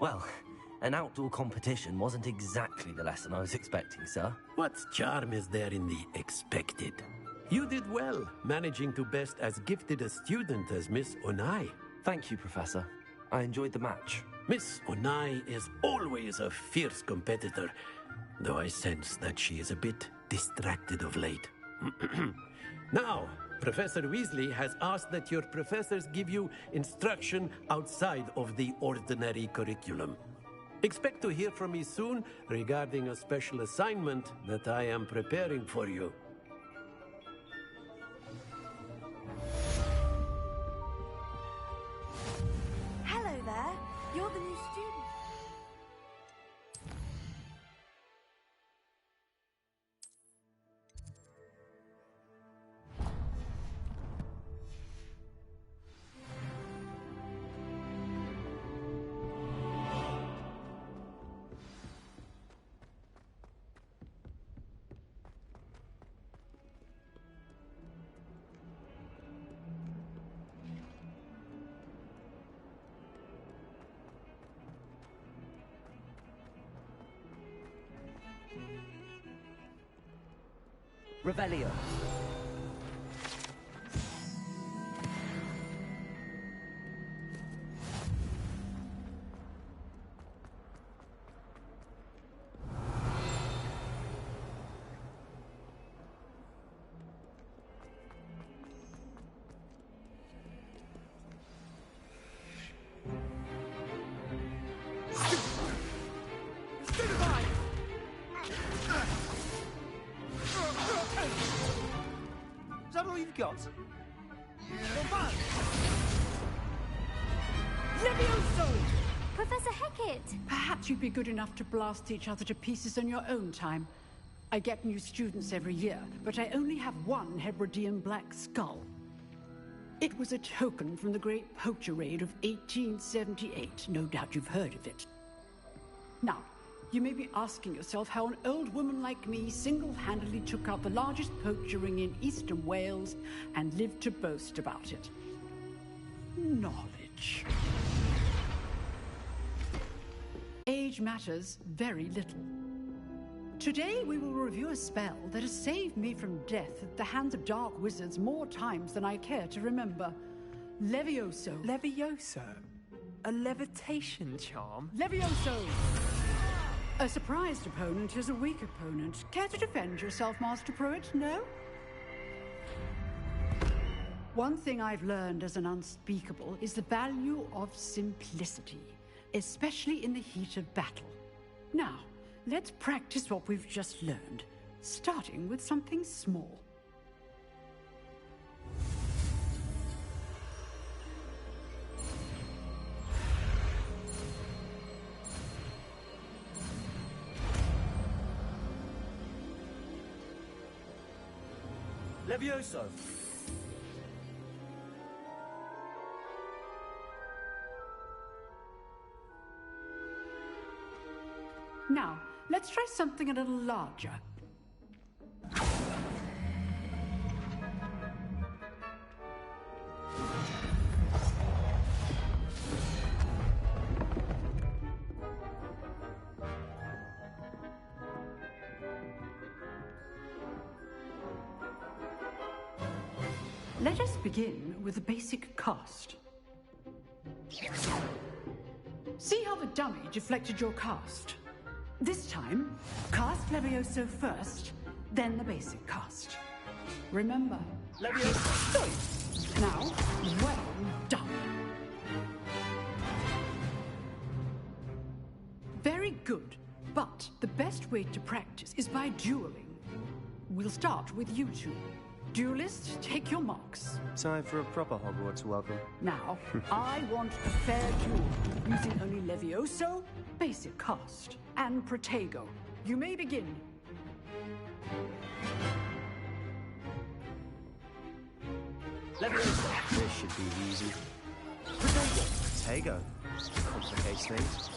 Well, an outdoor competition wasn't exactly the lesson I was expecting, sir. What charm is there in the expected? You did well, managing to best as gifted a student as Miss Onai. Thank you, Professor. I enjoyed the match. Miss Onai is always a fierce competitor, though I sense that she is a bit distracted of late. Now, Professor Weasley has asked that your professors give you instruction outside of the ordinary curriculum. Expect to hear from me soon regarding a special assignment that I am preparing for you. Hello there. You're the new student. Revelio. Is that all you've got? Levioso! Professor Hecat! Perhaps you'd be good enough to blast each other to pieces on your own time. I get new students every year, but I only have one Hebridean black skull. It was a token from the Great Poacher Raid of 1878. No doubt you've heard of it. Now, you may be asking yourself how an old woman like me single-handedly took out the largest poacher ring in eastern Wales and lived to boast about it. Knowledge. Age matters very little. Today we will review a spell that has saved me from death at the hands of dark wizards more times than I care to remember. Levioso. Levioso? A levitation charm? Levioso! A surprised opponent is a weak opponent. Care to defend yourself, Master Pruitt? No? One thing I've learned as an unspeakable is the value of simplicity, especially in the heat of battle. Now, let's practice what we've just learned, starting with something small. Levioso. Now, let's try something a little larger. Let us begin with the basic cast. See how the dummy deflected your cast? This time, cast Levioso first, then the basic cast. Remember, Levioso. good. Now, well done. Very good, but the best way to practice is by dueling. We'll start with you two. Duelists, take your marks. Time for a proper Hogwarts welcome. Now, I want a fair duel, using only Levioso, basic cast, and Protego. You may begin. Levioso. This should be easy. Protego. Complicates things.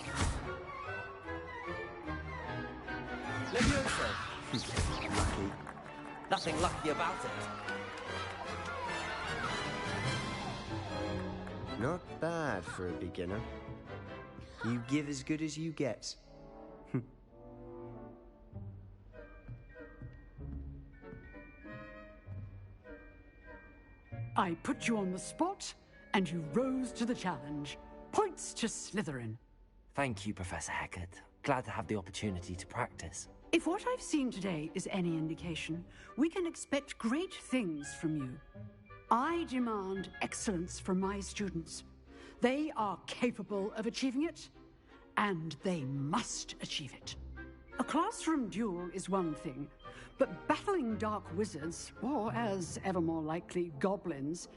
Levioso. Lucky. Nothing lucky about it. Not bad for a beginner. You give as good as you get. I put you on the spot, and you rose to the challenge. Points to Slytherin. Thank you, Professor Hecat. Glad to have the opportunity to practice. If what I've seen today is any indication, we can expect great things from you. I demand excellence from my students. They are capable of achieving it, and they must achieve it. A classroom duel is one thing, but battling dark wizards, or as ever more likely, goblins,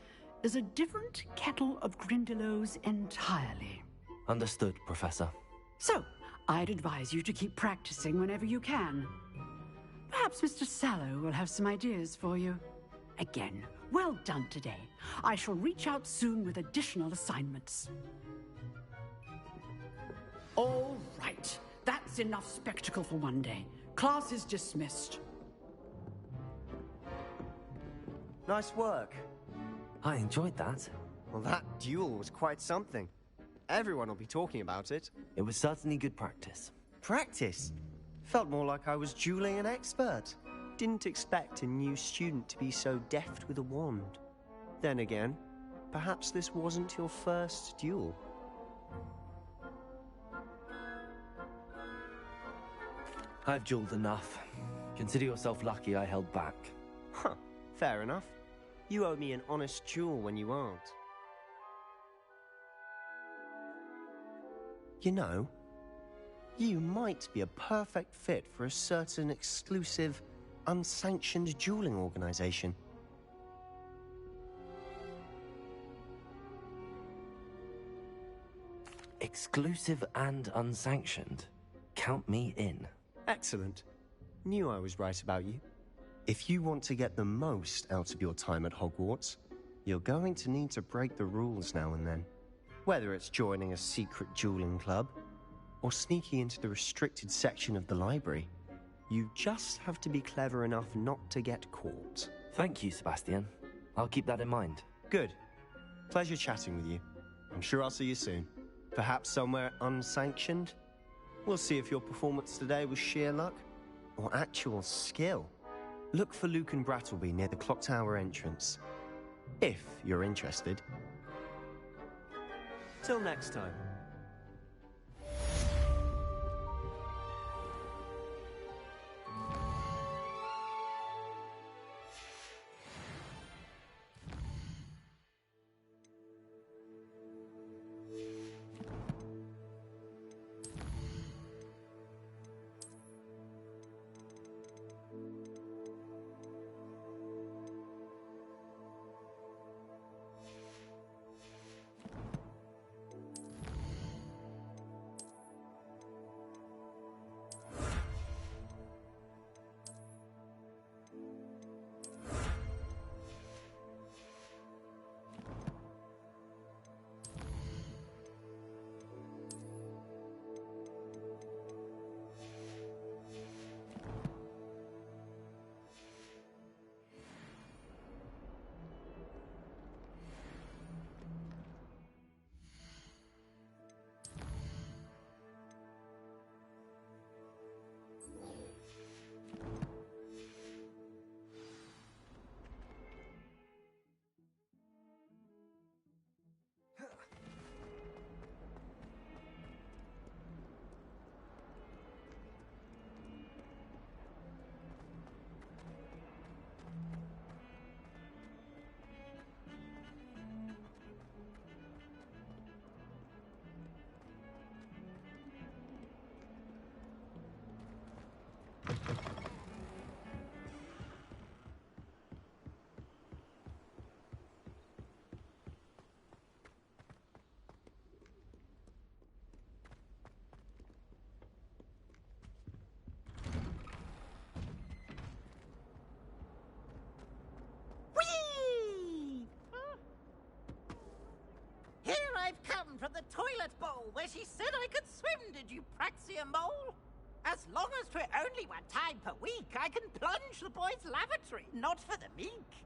is a different kettle of Grindylows entirely. Understood, Professor. So, I'd advise you to keep practicing whenever you can. Perhaps Mr. Sallow will have some ideas for you. Again, well done today. I shall reach out soon with additional assignments. All right. That's enough spectacle for one day. Class is dismissed. Nice work. I enjoyed that. Well, that duel was quite something. Everyone will be talking about it. It was certainly good practice. Practice? Felt more like I was dueling an expert. Didn't expect a new student to be so deft with a wand. Then again, perhaps this wasn't your first duel. I've dueled enough. Consider yourself lucky I held back. Huh, fair enough. You owe me an honest duel when you aren't. You know, you might be a perfect fit for a certain exclusive, unsanctioned dueling organization. Exclusive and unsanctioned. Count me in. Excellent. Knew I was right about you. If you want to get the most out of your time at Hogwarts, you're going to need to break the rules now and then. Whether it's joining a secret dueling club, or sneaking into the restricted section of the library, you just have to be clever enough not to get caught. Thank you, Sebastian. I'll keep that in mind. Good. Pleasure chatting with you. I'm sure I'll see you soon. Perhaps somewhere unsanctioned? We'll see if your performance today was sheer luck or actual skill. Look for Luke and Brattleby near the clock tower entrance, if you're interested. Till next time. I've come from the toilet bowl where she said I could swim, did you Praxia Mole? As long as 'twere only one time per week, I can plunge the boys' lavatory, not for the meek.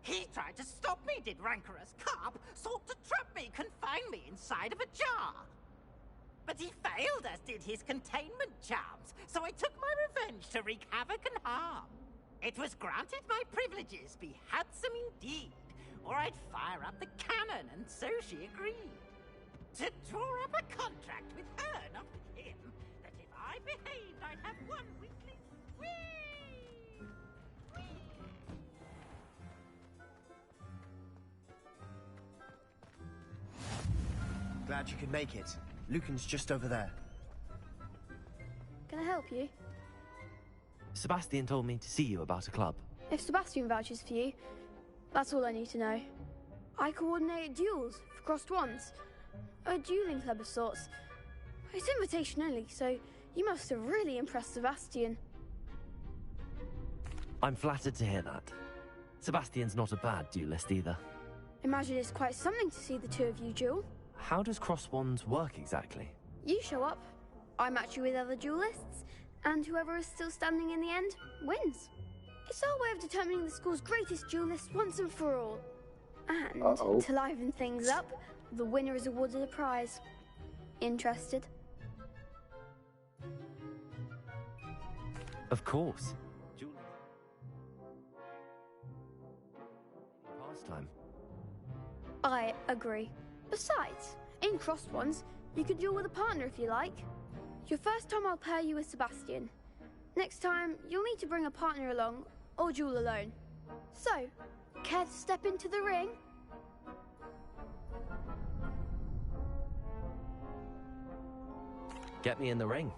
He tried to stop me, did rancorous carp, sought to trap me, confine me inside of a jar. But he failed, as did his containment charms, so I took my revenge to wreak havoc and harm. It was granted my privileges be handsome indeed, or I'd fire up the cannon, and so she agreed. To draw up a contract with her, not with him, that if I behaved, I'd have one weekly swing. Glad you could make it. Lucan's just over there. Can I help you? Sebastian told me to see you about a club. If Sebastian vouches for you, that's all I need to know. I coordinate duels for crossed wands. A dueling club of sorts. It's invitation only, so you must have really impressed Sebastian. I'm flattered to hear that. Sebastian's not a bad duelist either. Imagine it's quite something to see the two of you duel. How does cross wands work exactly? You show up, I match you with other duelists, and whoever is still standing in the end wins. It's our way of determining the school's greatest duelist once and for all. And to liven things up, the winner is awarded a prize. Interested? Of course. Pastime. I agree. Besides, in crossed ones, you could duel with a partner if you like. Your first time I'll pair you with Sebastian. Next time, you'll need to bring a partner along, or duel alone. So, care to step into the ring? Get me in the ring.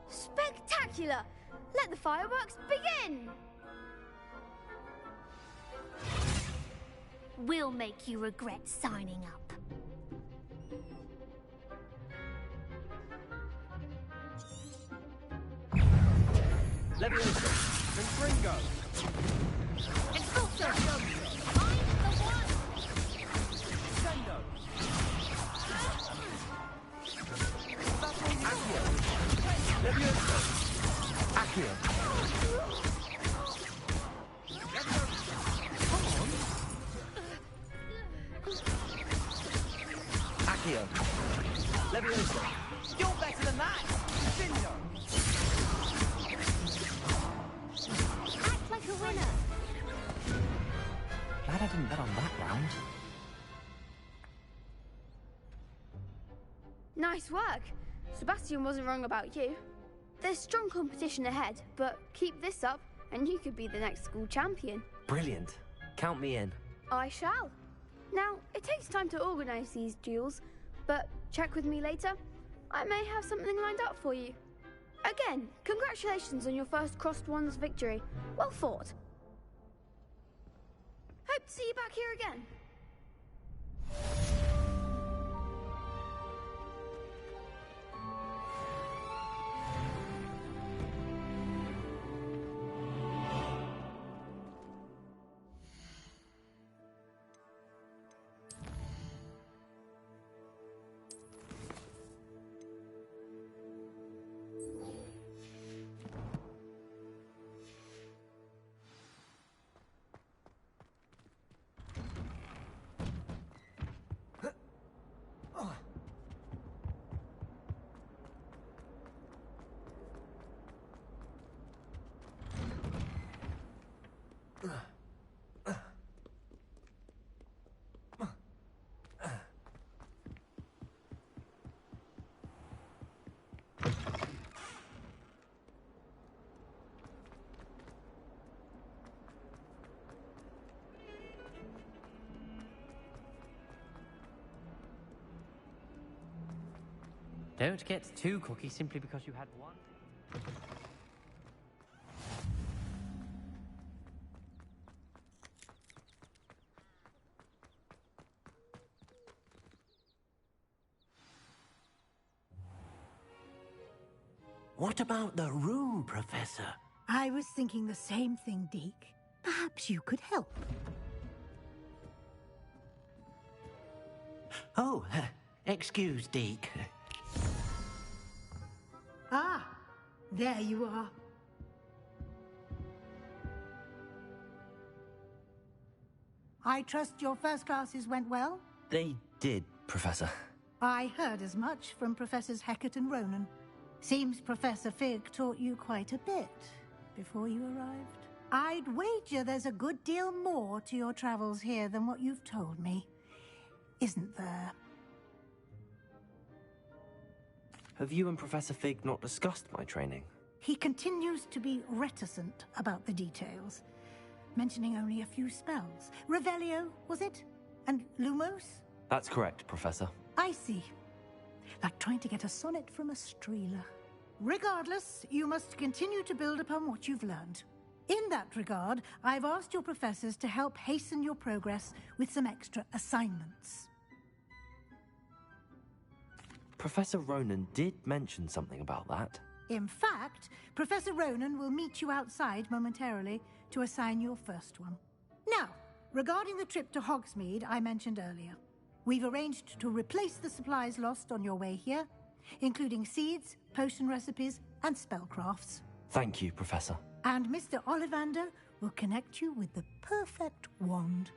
Spectacular! Let the fireworks begin! We'll make you regret signing up. Leviosa. Confringo. Expulso! Find the one! Sendo. Accio. Leviosa. Accio. Accio. Leviosa. You're better than that! Sendo. Act like a winner! Glad I didn't bet on that round. Nice work. Sebastian wasn't wrong about you. There's strong competition ahead, but keep this up and you could be the next school champion. Brilliant. Count me in. I shall. Now, it takes time to organise these duels, but check with me later. I may have something lined up for you. Again, congratulations on your first crossed wands victory. Well fought. Hope to see you back here again. Don't get too cocky simply because you had one. What about the room, Professor? I was thinking the same thing, Deke. Perhaps you could help. Oh, excuse, Deke. Ah, there you are. I trust your first classes went well? They did, Professor. I heard as much from Professors Hecat and Ronan. Seems Professor Fig taught you quite a bit before you arrived. I'd wager there's a good deal more to your travels here than what you've told me. Isn't there? Have you and Professor Fig not discussed my training? He continues to be reticent about the details, mentioning only a few spells. Revelio, was it? And Lumos? That's correct, Professor. I see. Like trying to get a sonnet from a streeler. Regardless, you must continue to build upon what you've learned. In that regard, I've asked your professors to help hasten your progress with some extra assignments. Professor Ronan did mention something about that. In fact, Professor Ronan will meet you outside momentarily to assign your first one. Now, regarding the trip to Hogsmeade I mentioned earlier, we've arranged to replace the supplies lost on your way here, including seeds, potion recipes, and spellcrafts. Thank you, Professor. And Mr. Ollivander will connect you with the perfect wand.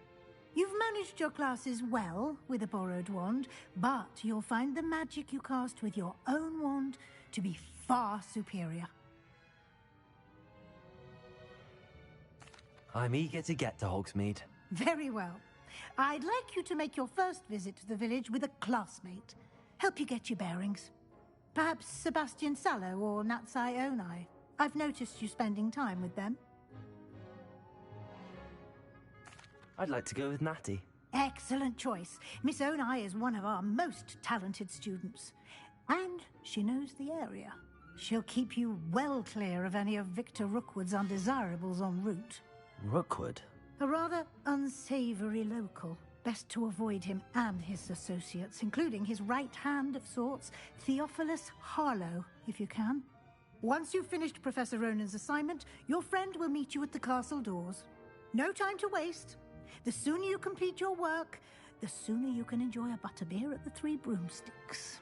You've managed your classes well with a borrowed wand, but you'll find the magic you cast with your own wand to be far superior. I'm eager to get to Hogsmeade. Very well. I'd like you to make your first visit to the village with a classmate. Help you get your bearings. Perhaps Sebastian Sallow or Natsai Onai. I've noticed you spending time with them. I'd like to go with Natty. Excellent choice. Miss Onai is one of our most talented students. And she knows the area. She'll keep you well clear of any of Victor Rookwood's undesirables en route. Rookwood? A rather unsavory local. Best to avoid him and his associates, including his right hand of sorts, Theophilus Harlow, if you can. Once you've finished Professor Ronan's assignment, your friend will meet you at the castle doors. No time to waste. The sooner you complete your work, the sooner you can enjoy a butterbeer at the Three Broomsticks.